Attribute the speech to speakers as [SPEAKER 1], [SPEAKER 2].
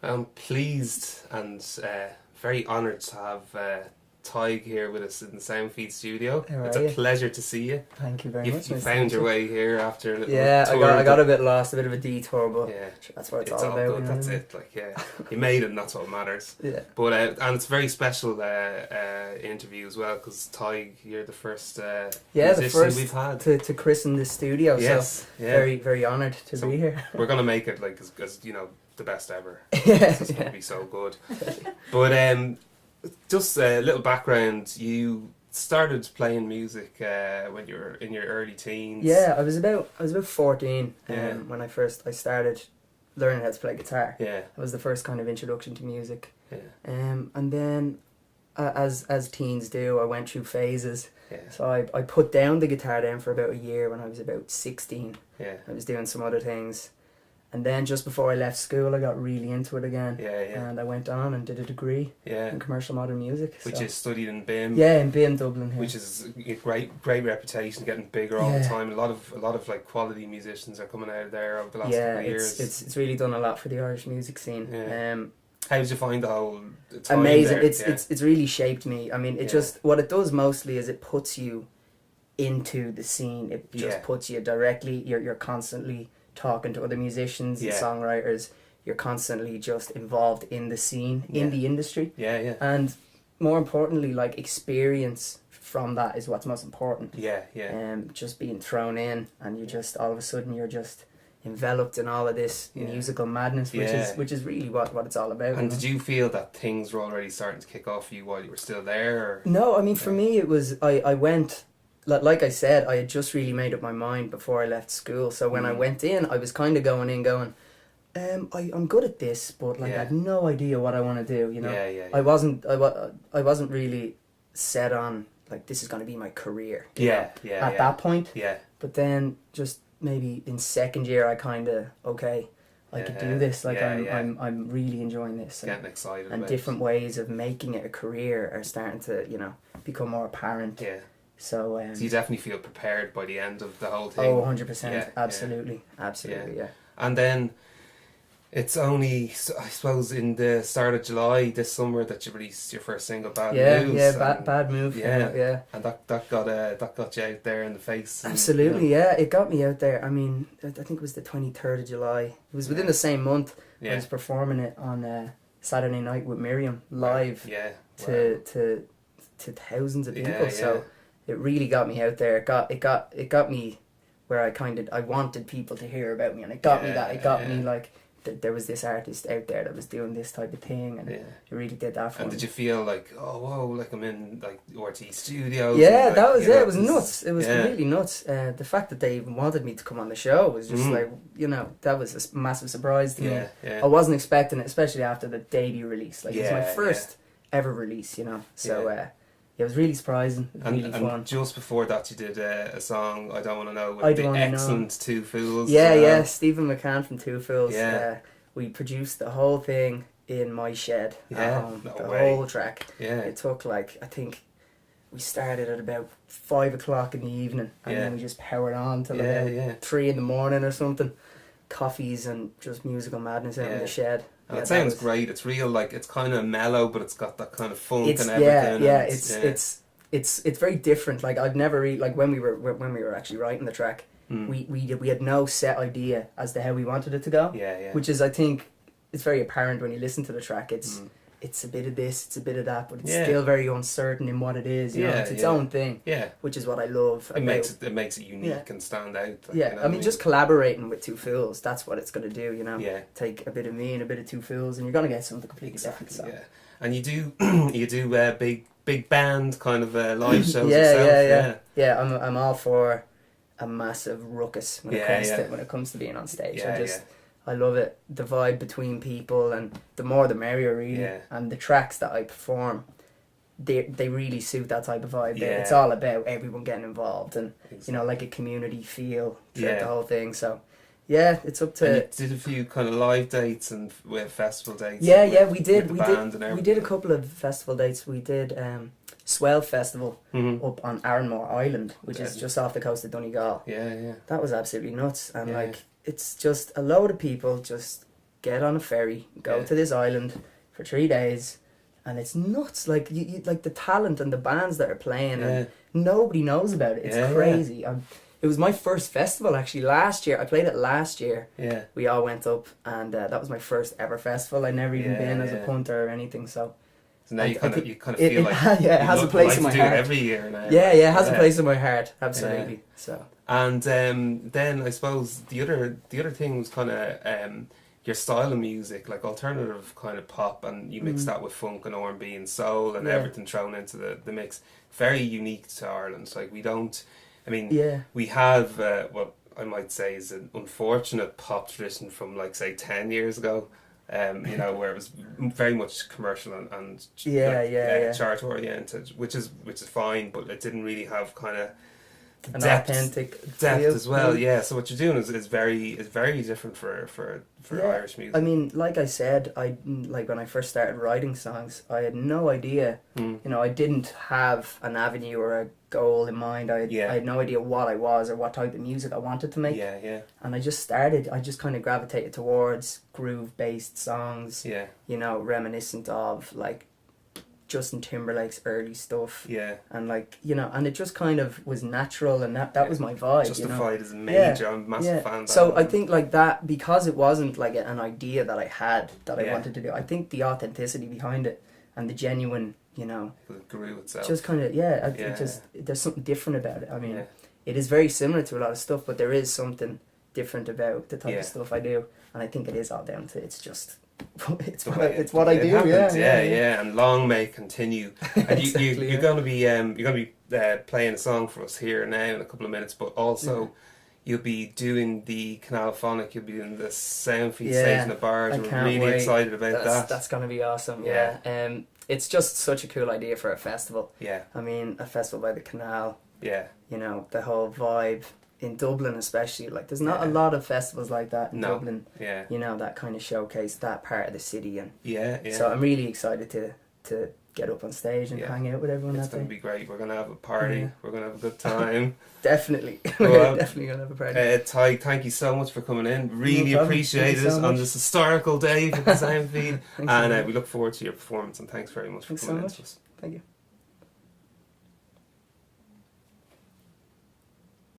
[SPEAKER 1] I'm pleased and very honoured to have Tadgh here with us in the Soundfeed studio.
[SPEAKER 2] How
[SPEAKER 1] It's
[SPEAKER 2] are
[SPEAKER 1] a
[SPEAKER 2] you?
[SPEAKER 1] pleasure to see you.
[SPEAKER 2] Thank you very much.
[SPEAKER 1] You
[SPEAKER 2] Nice to
[SPEAKER 1] found
[SPEAKER 2] meet
[SPEAKER 1] your
[SPEAKER 2] you.
[SPEAKER 1] way here after a little
[SPEAKER 2] Yeah,
[SPEAKER 1] tour.
[SPEAKER 2] I got a bit lost, a bit of a detour, but
[SPEAKER 1] Yeah,
[SPEAKER 2] that's what it's
[SPEAKER 1] it's
[SPEAKER 2] all
[SPEAKER 1] all
[SPEAKER 2] about.
[SPEAKER 1] good.
[SPEAKER 2] You know
[SPEAKER 1] That's
[SPEAKER 2] what I mean?
[SPEAKER 1] it. Like, yeah, you made it, and that's what matters.
[SPEAKER 2] Yeah.
[SPEAKER 1] But and it's a very special interview as well because Tadgh, you're the first
[SPEAKER 2] Yeah,
[SPEAKER 1] musician
[SPEAKER 2] the first
[SPEAKER 1] we've had.
[SPEAKER 2] to christen this studio.
[SPEAKER 1] Yes,
[SPEAKER 2] So
[SPEAKER 1] yeah.
[SPEAKER 2] very, very honoured to
[SPEAKER 1] So
[SPEAKER 2] be here.
[SPEAKER 1] We're gonna make it like as you know the best ever.
[SPEAKER 2] Yeah,
[SPEAKER 1] It's
[SPEAKER 2] yeah.
[SPEAKER 1] gonna be so good. But just a little background. You started playing music when you were in your early teens.
[SPEAKER 2] Yeah, I was about 14
[SPEAKER 1] Yeah.
[SPEAKER 2] when I started learning how to play guitar.
[SPEAKER 1] Yeah.
[SPEAKER 2] That was the first kind of introduction to music.
[SPEAKER 1] Yeah.
[SPEAKER 2] And then as teens do, I went through phases.
[SPEAKER 1] Yeah.
[SPEAKER 2] So I put down the guitar then for about a year when I was about 16.
[SPEAKER 1] Yeah.
[SPEAKER 2] I was doing some other things. And then just before I left school, I got really into it again.
[SPEAKER 1] Yeah. Yeah.
[SPEAKER 2] And I went on and did a degree
[SPEAKER 1] Yeah.
[SPEAKER 2] in commercial modern music.
[SPEAKER 1] Which
[SPEAKER 2] so.
[SPEAKER 1] is studied in BIM.
[SPEAKER 2] Yeah, in BIM Dublin here.
[SPEAKER 1] Which is a great reputation, getting bigger all the
[SPEAKER 2] Yeah.
[SPEAKER 1] time. A lot of like quality musicians are coming out of there over the last
[SPEAKER 2] yeah,
[SPEAKER 1] couple of years.
[SPEAKER 2] it's really done a lot for the Irish music scene.
[SPEAKER 1] Yeah. How did you find the whole time
[SPEAKER 2] Amazing.
[SPEAKER 1] there?
[SPEAKER 2] It's really shaped me. I mean, it just what it does mostly is it puts you into the scene. It just puts you directly. You're constantly talking to other musicians and songwriters. You're constantly just involved in the scene, in the industry.
[SPEAKER 1] Yeah, yeah.
[SPEAKER 2] And more importantly, like experience from that is what's most important.
[SPEAKER 1] Yeah, yeah.
[SPEAKER 2] Just being thrown in, and you just all of a sudden you're just enveloped in all of this musical madness, which is really what it's all about.
[SPEAKER 1] And did you feel that things were already starting to kick off for you while you were still there? Or?
[SPEAKER 2] No, I mean for me it was I went. Like I said, I had just really made up my mind before I left school. So when I went in, I was kind of going, I'm good at this, but like I had no idea what I want to do. You know, I wasn't really set on like this is going to be my career. At that point. Yeah. But then just maybe in second year, I kind of I could do this. Like I'm really enjoying this.
[SPEAKER 1] Getting excited.
[SPEAKER 2] And different ways of making it a career are starting to become more apparent.
[SPEAKER 1] Yeah.
[SPEAKER 2] So
[SPEAKER 1] you definitely feel prepared by the end of the whole thing.
[SPEAKER 2] Oh, 100%. Absolutely. Yeah.
[SPEAKER 1] And then it's only, I suppose, in the start of July this summer that you released your first single, Bad News.
[SPEAKER 2] Yeah, bad Move. Yeah.
[SPEAKER 1] And that got you out there in the face. And,
[SPEAKER 2] absolutely, it got me out there. I mean, I think it was the 23rd of July. It was within the same month. I was performing it on Saturday night with Miriam live to thousands of people. So it really got me out there. It got me where I wanted people to hear about me, and it got me like there was this artist out there that was doing this type of thing, and it really did that for me.
[SPEAKER 1] And did you feel like, oh whoa, like I'm in like RT Studios?
[SPEAKER 2] Yeah,
[SPEAKER 1] like,
[SPEAKER 2] that was it. It was nuts. It was completely nuts. The fact that they even wanted me to come on the show was just like, that was a massive surprise to me.
[SPEAKER 1] Yeah.
[SPEAKER 2] I wasn't expecting it, especially after the debut release. Like it was my first ever release, So it was really surprising, really fun.
[SPEAKER 1] And just before that, you did a song, I Don't Want to Know, with the excellent Two Fools.
[SPEAKER 2] Yeah, Stephen McCann from Two Fools.
[SPEAKER 1] Yeah.
[SPEAKER 2] We produced the whole thing in my shed at home, whole track.
[SPEAKER 1] Yeah.
[SPEAKER 2] It took I think we started at about 5 o'clock in the evening, and then we just powered on till about 3 in the morning or something. Coffees and just musical madness out in the shed.
[SPEAKER 1] And it sounds great. It's real, it's kind of mellow, but it's got that kind of funk and everything.
[SPEAKER 2] It's very different. Like I've never really when we were actually writing the track, we had no set idea as to how we wanted it to go.
[SPEAKER 1] Yeah.
[SPEAKER 2] Which is, I think, it's very apparent when you listen to the track. It's a bit of this, it's a bit of that, but it's still very uncertain in what it is. It's its own thing. Yeah. Which is what I love.
[SPEAKER 1] It makes it unique and stand out.
[SPEAKER 2] I mean, just collaborating with Two Fools, that's what it's going to do.
[SPEAKER 1] Yeah.
[SPEAKER 2] Take a bit of me and a bit of Two Fools, and you're going to get something completely different. So.
[SPEAKER 1] Yeah. And you do big band kind of live shows yourself.
[SPEAKER 2] Yeah, I'm all for a massive ruckus when it comes to being on stage. I love it. The vibe between people, and the more the merrier, really. Yeah. And the tracks that I perform, they really suit that type of vibe. Yeah. It's all about everyone getting involved, and like a community feel throughout the whole thing. So yeah, it's up to.
[SPEAKER 1] And you did a few kind of live dates and festival dates.
[SPEAKER 2] We did. We did a couple of festival dates. We did Swell Festival up on Arranmore Island, which is just off the coast of Donegal.
[SPEAKER 1] Yeah.
[SPEAKER 2] That was absolutely nuts, and it's just a load of people just get on a ferry, go to this island for 3 days, and it's nuts. Like you like the talent and the bands that are playing, and nobody knows about it. It's crazy. It was my first festival actually last year. I played it last year.
[SPEAKER 1] Yeah.
[SPEAKER 2] We all went up, and that was my first ever festival. I'd never even been as a punter or anything. So
[SPEAKER 1] now you kind of
[SPEAKER 2] it
[SPEAKER 1] feel like
[SPEAKER 2] it has a place in my heart.
[SPEAKER 1] Every year now.
[SPEAKER 2] Yeah, it has a place in my heart. Absolutely.
[SPEAKER 1] Yeah.
[SPEAKER 2] So.
[SPEAKER 1] And then I suppose the other thing was kind of your style of music, like alternative kind of pop, and you mix that with funk and R&B and soul and everything thrown into the mix. Very unique to Ireland. Like we don't. I mean, we have what I might say is an unfortunate pop tradition from like say 10 years ago, where it was very much commercial and chart oriented, which is fine, but it didn't really have kind of
[SPEAKER 2] authentic
[SPEAKER 1] depth
[SPEAKER 2] feel.
[SPEAKER 1] as well. Yeah, so what you're doing is very different for Irish music.
[SPEAKER 2] I mean, like I said, when I first started writing songs, I had no idea. You know, I didn't have an avenue or a goal in mind. I had no idea what I was or what type of music I wanted to make. And I just kind of gravitated towards groove-based songs. You know, reminiscent of like Justin Timberlake's early stuff. And like, you know, and it just kind of was natural, and that was my vibe.
[SPEAKER 1] Justified is major. I'm a massive fan of that.
[SPEAKER 2] So I think like that, because it wasn't like an idea that I had that I wanted to do, I think the authenticity behind it and the genuine, you know,
[SPEAKER 1] it grew itself.
[SPEAKER 2] Just kind of it just there's something different about it. I mean, it is very similar to a lot of stuff, but there is something different about the type of stuff I do, and I think it is all down to it's what I do.
[SPEAKER 1] And long may it continue. And
[SPEAKER 2] Exactly,
[SPEAKER 1] you're going to be playing a song for us here now in a couple of minutes, but also you'll be doing the Canal Phonic. You'll be in the Soundfeed stage in the bars. We're really excited about that.
[SPEAKER 2] That's going to be awesome. It's just such a cool idea for a festival. I mean, a festival by the canal. You know, the whole vibe. In Dublin especially, like there's not a lot of festivals like that in Dublin, you know, that kind of showcase that part of the city, and so I'm really excited to get up on stage and hang out with everyone.
[SPEAKER 1] It's going to be great. We're going to have a party. We're going to have a good time.
[SPEAKER 2] Definitely. We're definitely going to have a party.
[SPEAKER 1] Tadgh, thank you so much for coming in. Really appreciate it on this historical day for the Soundfeed, and we look forward to your performance, and thanks very much for coming in to us.
[SPEAKER 2] Thank you.